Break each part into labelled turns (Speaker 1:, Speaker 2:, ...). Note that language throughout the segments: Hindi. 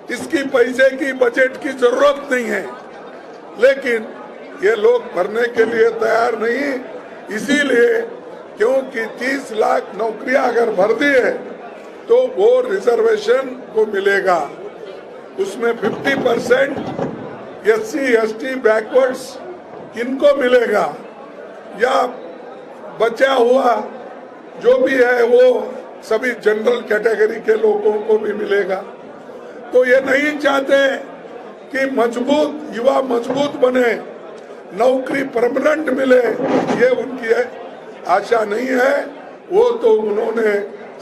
Speaker 1: इसकी पैसे की बजट की जरूरत नहीं है, लेकिन ये लोग भरने के लिए तैयार नहीं, इसीलिए क्योंकि 30 लाख नौकरियां अगर भर दी है तो वो रिजर्वेशन को मिलेगा, उसमें 50% SC ST बैकवर्ड्स इनको मिलेगा, या बचा हुआ जो भी है वो सभी जनरल कैटेगरी के लोगों को भी मिलेगा। तो ये नहीं चाहते कि मजबूत युवा मजबूत बने, नौकरी परमानेंट मिले, ये उनकी आशा नहीं है। वो तो उन्होंने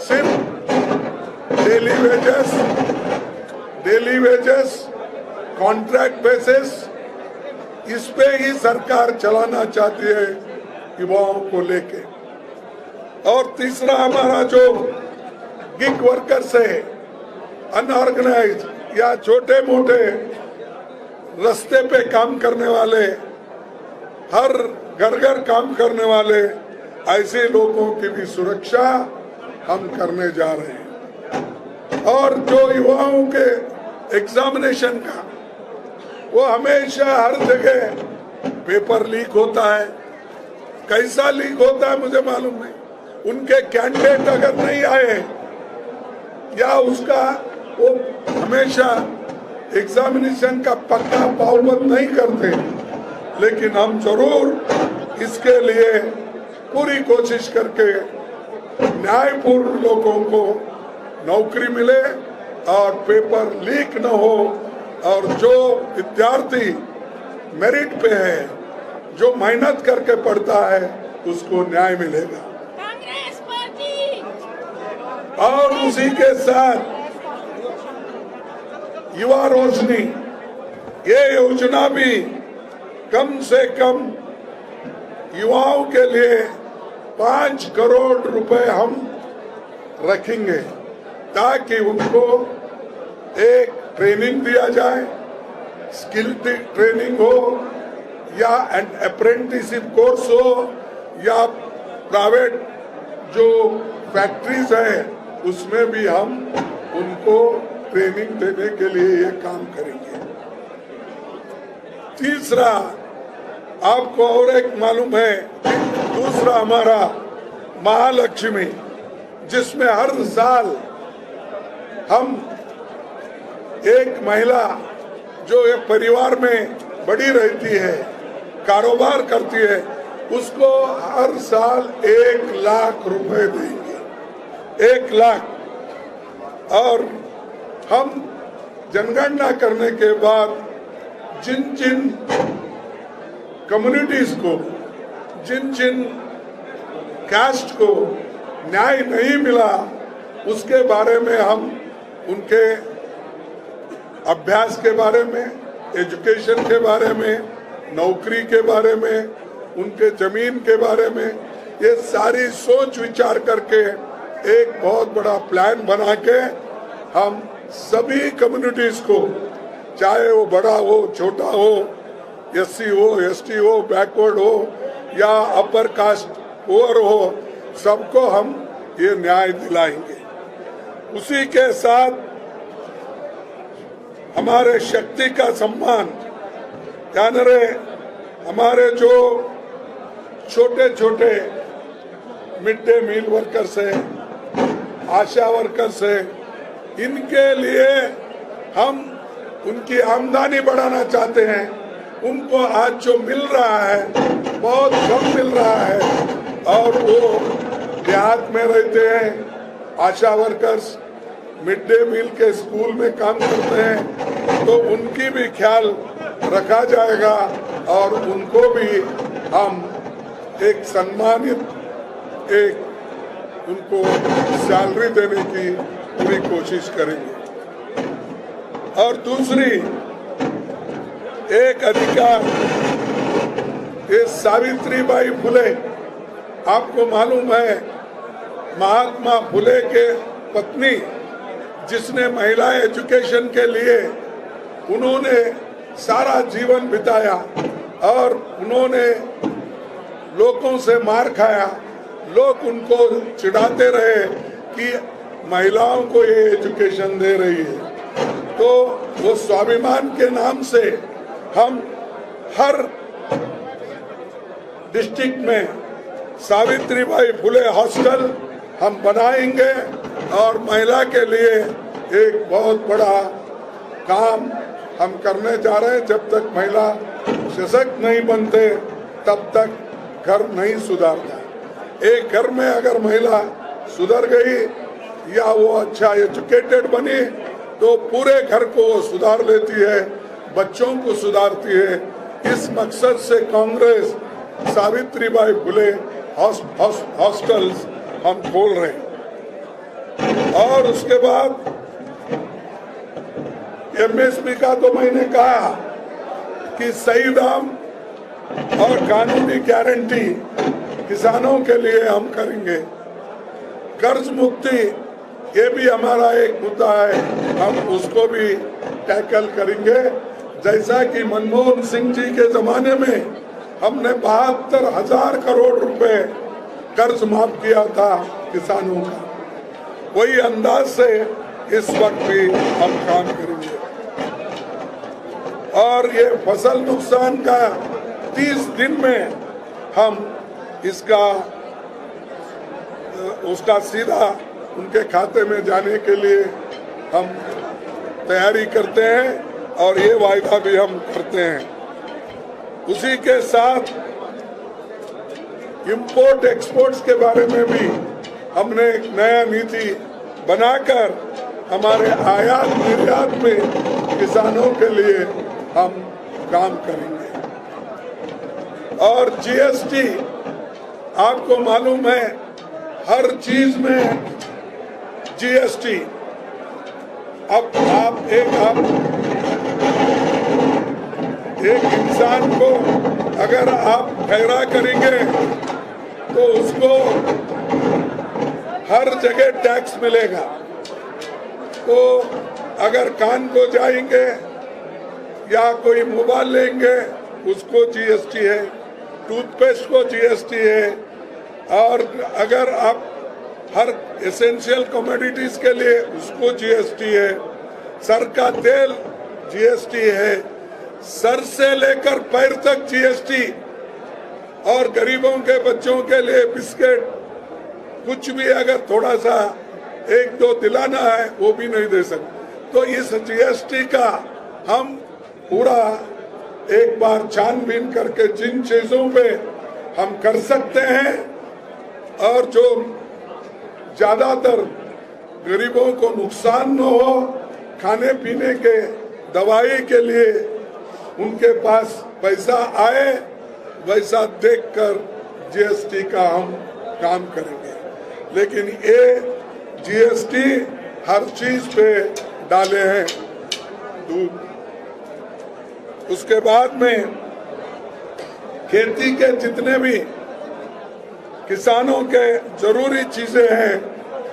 Speaker 1: सिर्फ डेली वेजेस, कॉन्ट्रैक्ट बेसिस, इस पे ही सरकार चलाना चाहती है युवाओं को लेके। और तीसरा हमारा जो गिग वर्कर्स है, अनऑर्गेनाइज या छोटे मोटे रास्ते पे काम करने वाले, हर घर घर काम करने वाले, ऐसे लोगों की भी सुरक्षा हम करने जा रहे हैं। और जो युवाओं के एग्जामिनेशन का, वो हमेशा हर जगह पेपर लीक होता है, कैसा लीक होता है मुझे मालूम नहीं। उनके कैंडिडेट अगर नहीं आए या उसका वो हमेशा एग्जामिनेशन का पक्का पाबंद नहीं करते, लेकिन हम जरूर इसके लिए पूरी कोशिश करके न्यायपूर्ण लोगों को नौकरी मिले और पेपर लीक न हो, और जो विद्यार्थी मेरिट पे है, जो मेहनत करके पढ़ता है, उसको न्याय मिलेगा। और उसी के साथ युवा रोशनी, ये योजना भी कम से कम युवाओं के लिए 5 करोड़ रुपए हम रखेंगे, ताकि उनको एक ट्रेनिंग दिया जाए, स्किल ट्रेनिंग हो या अप्रेंटिसशिप कोर्स हो, या प्राइवेट जो फैक्ट्रीज है उसमें भी हम उनको ट्रेनिंग देने के लिए ये काम करेंगे। तीसरा, आपको और एक मालूम है, दूसरा हमारा महालक्ष्मी, जिसमें हर साल हम एक महिला जो एक परिवार में बड़ी रहती है, कारोबार करती है, उसको हर साल 1 लाख रुपए देंगे, 1 लाख। और हम जनगणना करने के बाद जिन जिन कम्युनिटीज को, जिन जिन कास्ट को न्याय नहीं मिला, उसके बारे में हम उनके अभ्यास के बारे में, एजुकेशन के बारे में, नौकरी के बारे में, उनके जमीन के बारे में, ये सारी सोच विचार करके एक बहुत बड़ा प्लान बना के हम सभी कम्युनिटीज को, चाहे वो बड़ा हो, छोटा हो, SC हो, ST हो, बैकवर्ड हो या अपर कास्ट पुअर हो, सबको हम ये न्याय दिलाएंगे। उसी के साथ हमारे शक्ति का सम्मान, जान रहे हमारे जो छोटे छोटे मिड डे मील वर्कर्स है, आशा वर्कर्स है, इनके लिए हम उनकी आमदनी बढ़ाना चाहते हैं। उनको आज जो मिल रहा है बहुत कम मिल रहा है, और वो देहात में रहते हैं, आशा वर्कर्स मिड डे मील के स्कूल में काम करते हैं, तो उनकी भी ख्याल रखा जाएगा और उनको भी हम एक सम्मानित एक उनको सैलरी देने की पूरी कोशिश करेंगे। और दूसरी एक अधिकार, ये सावित्रीबाई फुले, आपको मालूम है महात्मा फुले के पत्नी, जिसने महिला एजुकेशन के लिए उन्होंने सारा जीवन बिताया और उन्होंने लोगों से मार खाया। लोग उनको चिढ़ाते रहे कि महिलाओं को ये एजुकेशन दे रही है, तो वो स्वाभिमान के नाम से हम हर डिस्ट्रिक्ट में सावित्रीबाई फुले हॉस्टल हम बनाएंगे और महिला के लिए एक बहुत बड़ा काम हम करने जा रहे हैं। जब तक महिला सशक्त नहीं बनते तब तक घर नहीं सुधरता। एक घर में अगर महिला सुधर गई या वो अच्छा एजुकेटेड बनी तो पूरे घर को वो सुधार लेती है, बच्चों को सुधारती है। इस मकसद से कांग्रेस सावित्रीबाई फुले हॉस्टल्स हम खोल रहे हैं। और उसके बाद एमएसपी का तो मैंने कहा कि सही दाम और कानूनी गारंटी किसानों के लिए हम करेंगे। कर्ज मुक्ति ये भी हमारा एक मुद्दा है, हम उसको भी टैकल करेंगे। जैसा कि मनमोहन सिंह जी के जमाने में हमने 72,000 करोड़ रुपए कर्ज माफ किया था किसानों का, वही अंदाज से इस वक्त भी हम काम करेंगे। और ये फसल नुकसान का 30 दिन में हम उसका सीधा उनके खाते में जाने के लिए हम तैयारी करते हैं और ये वायदा भी हम करते हैं। उसी के साथ इंपोर्ट एक्सपोर्ट्स के बारे में भी हमने एक नया नीति बनाकर हमारे आयात निर्यात में किसानों के लिए हम काम करेंगे। और जीएसटी आपको मालूम है, हर चीज में जीएसटी। अब आप एक इंसान को अगर आप ठहरा करेंगे तो उसको हर जगह टैक्स मिलेगा। तो अगर कान को जाएंगे या कोई मोबाइल लेंगे उसको जीएसटी है, टूथपेस्ट को जीएसटी है, और अगर आप हर एसेंशियल कमोडिटीज के लिए उसको जीएसटी है, सर का तेल जीएसटी है, सर से लेकर पैर तक जीएसटी। और गरीबों के बच्चों के लिए बिस्किट कुछ भी अगर थोड़ा सा एक दो दिलाना है वो भी नहीं दे सकते। तो इस जीएसटी का हम पूरा एक बार छानबीन करके जिन चीजों पे हम कर सकते हैं और जो ज्यादातर गरीबों को नुकसान न हो, खाने पीने के दवाई के लिए उनके पास पैसा आए, वैसा देखकर जीएसटी का हम काम करेंगे। लेकिन ये जीएसटी हर चीज पे डाले हैं। दूध, उसके बाद में खेती के जितने भी किसानों के जरूरी चीजें हैं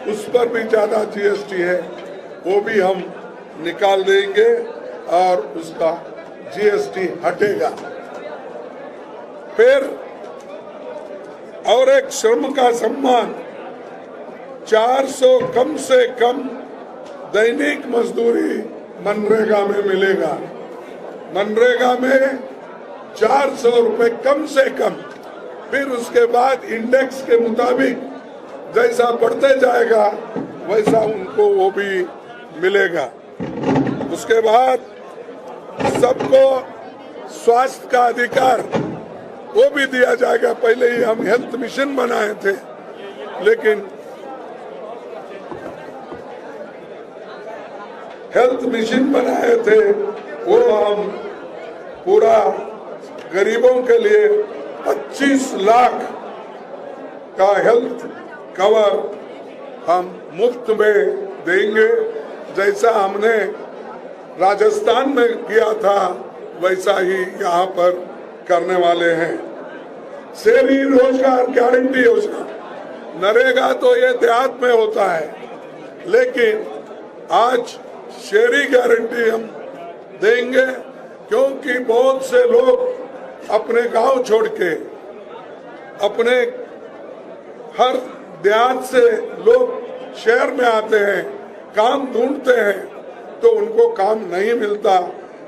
Speaker 1: उस पर भी ज्यादा जीएसटी है, वो भी हम निकाल देंगे और उसका जीएसटी हटेगा। फिर और एक श्रम का सम्मान 400 कम से कम दैनिक मजदूरी मनरेगा में मिलेगा। मनरेगा में 400 रुपए कम से कम, फिर उसके बाद इंडेक्स के मुताबिक जैसा बढ़ते जाएगा वैसा उनको वो भी मिलेगा। उसके बाद सबको स्वास्थ्य का अधिकार वो भी दिया जाएगा। पहले ही हम हेल्थ मिशन बनाए थे, लेकिन हेल्थ मिशन बनाए थे वो हम पूरा गरीबों के लिए 25 लाख का हेल्थ कवर हम मुफ्त में देंगे। जैसा हमने राजस्थान में किया था वैसा ही यहाँ पर करने वाले हैं। शहरी रोजगार गारंटी योजना, नरेगा तो ये देहात में होता है, लेकिन आज शहरी गारंटी हम देंगे क्योंकि बहुत से लोग अपने गांव छोड़ के, अपने हर देहात से लोग शहर में आते हैं, काम ढूंढते हैं, तो उनको काम नहीं मिलता।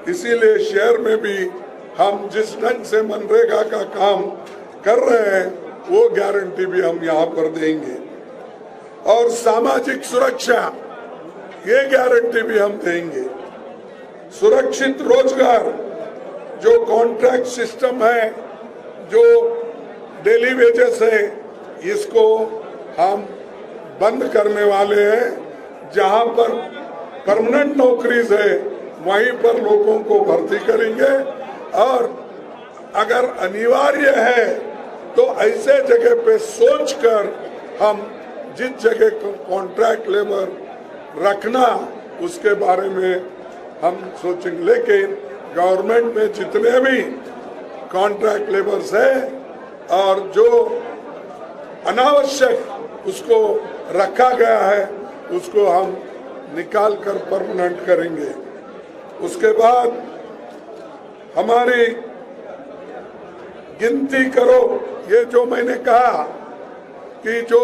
Speaker 1: इसीलिए शहर में भी हम जिस ढंग से मनरेगा का काम कर रहे हैं वो गारंटी भी हम यहाँ पर देंगे। और सामाजिक सुरक्षा ये गारंटी भी हम देंगे। सुरक्षित रोजगार जो कॉन्ट्रैक्ट सिस्टम है, जो डेली वेजेस है, इसको हम बंद करने वाले हैं। जहां पर परमानेंट नौकरीज है वहीं पर लोगों को भर्ती करेंगे और अगर अनिवार्य है तो ऐसे जगह पे सोचकर हम जिस जगह कॉन्ट्रैक्ट लेबर रखना उसके बारे में हम सोचेंगे। लेकिन गवर्नमेंट में जितने भी कॉन्ट्रैक्ट लेबर्स है और जो अनावश्यक उसको रखा गया है उसको हम निकाल कर परमानेंट करेंगे। उसके बाद हमारी गिनती करो, ये जो मैंने कहा कि जो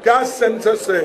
Speaker 1: कैस्ट सेंसस है